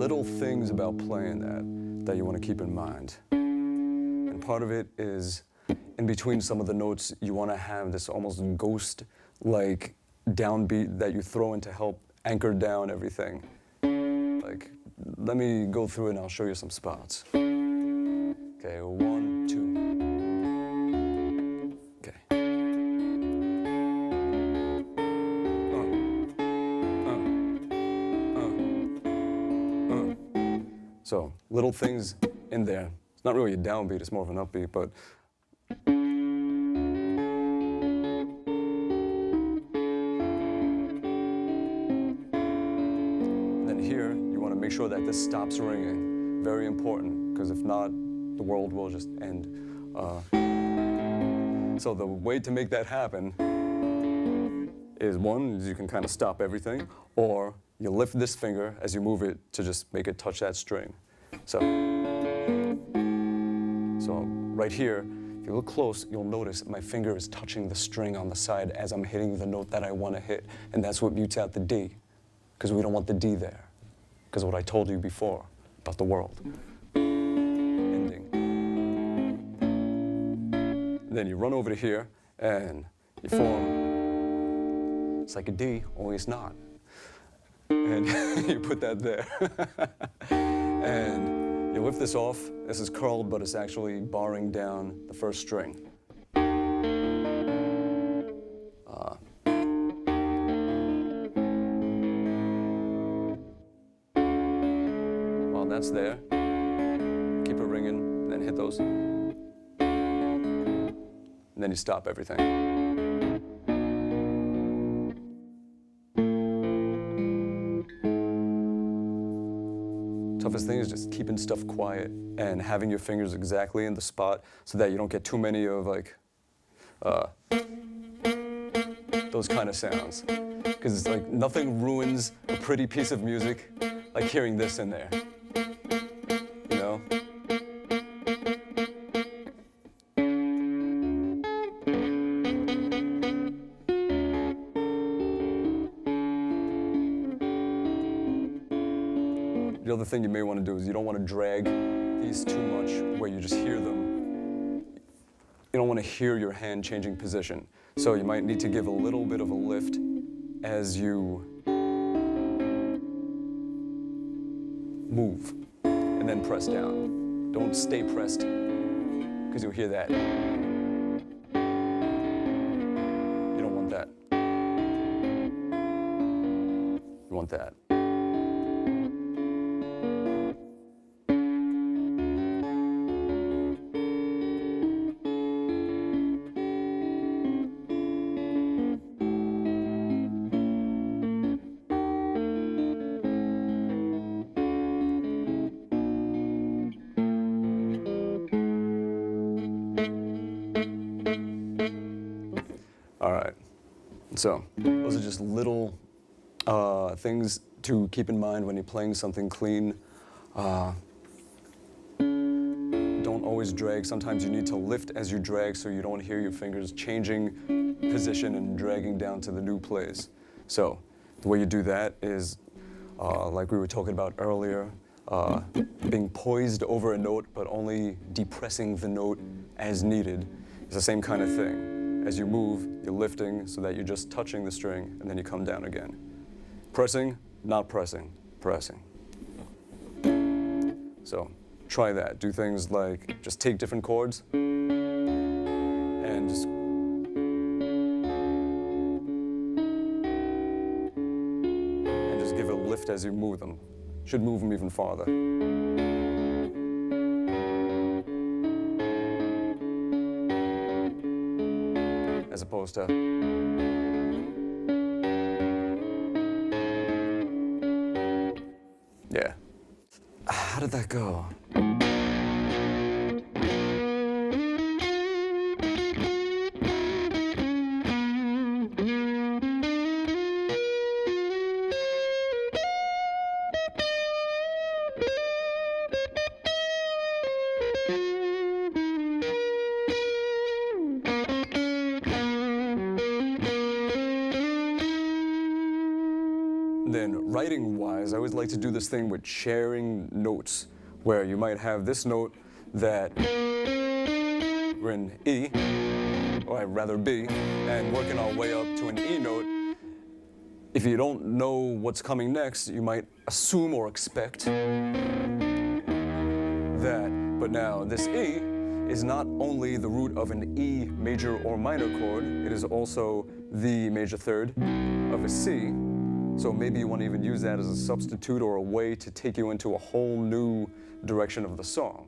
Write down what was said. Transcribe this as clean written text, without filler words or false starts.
little things about playing that you want to keep in mind. And part of it is, in between some of the notes, you want to have this almost ghost-like downbeat that you throw in to help anchor down everything. Like, let me go through it and I'll show you some spots. Okay, 1, 2. Okay. So, little things in there. It's not really a downbeat, it's more of an upbeat, but then here, you want to make sure that this stops ringing. Very important, because if not, the world will just end. So the way to make that happen is, one, is you can kind of stop everything, or you lift this finger as you move it to just make it touch that string. So right here, if you look close, you'll notice my finger is touching the string on the side as I'm hitting the note that I want to hit, and that's what mutes out the D, because we don't want the D there, because of what I told you before about the world. Ending. Then you run over to here, and you form, it's like a D, only it's not. And you put that there. And you lift this off. This is curled, but it's actually barring down the first string. While that's there, keep it ringing, then hit those. And then you stop everything. Toughest thing is just keeping stuff quiet and having your fingers exactly in the spot so that you don't get too many of like those kind of sounds. Because it's like nothing ruins a pretty piece of music like hearing this in there. You know? The other thing you may want to do is you don't want to drag these too much where you just hear them. You don't want to hear your hand changing position. So you might need to give a little bit of a lift as you move and then press down. Don't stay pressed because you'll hear that. You don't want that. You want that. All right, so those are just little things to keep in mind when you're playing something clean. Don't always drag. Sometimes you need to lift as you drag so you don't hear your fingers changing position and dragging down to the new place. So the way you do that is, like we were talking about earlier, being poised over a note but only depressing the note as needed. It's the same kind of thing. As you move, you're lifting so that you're just touching the string, and then you come down again. Pressing, not pressing, pressing. So try that. Do things like just take different chords and just give it a lift as you move them. Should move them even farther. As opposed to yeah. How did that go? then writing-wise, I always like to do this thing with sharing notes, where you might have this note that we're in E, or rather B, and working our way up to an E note. If you don't know what's coming next, you might assume or expect that. But now, this E is not only the root of an E major or minor chord, it is also the major third of a C. So maybe you want to even use that as a substitute or a way to take you into a whole new direction of the song.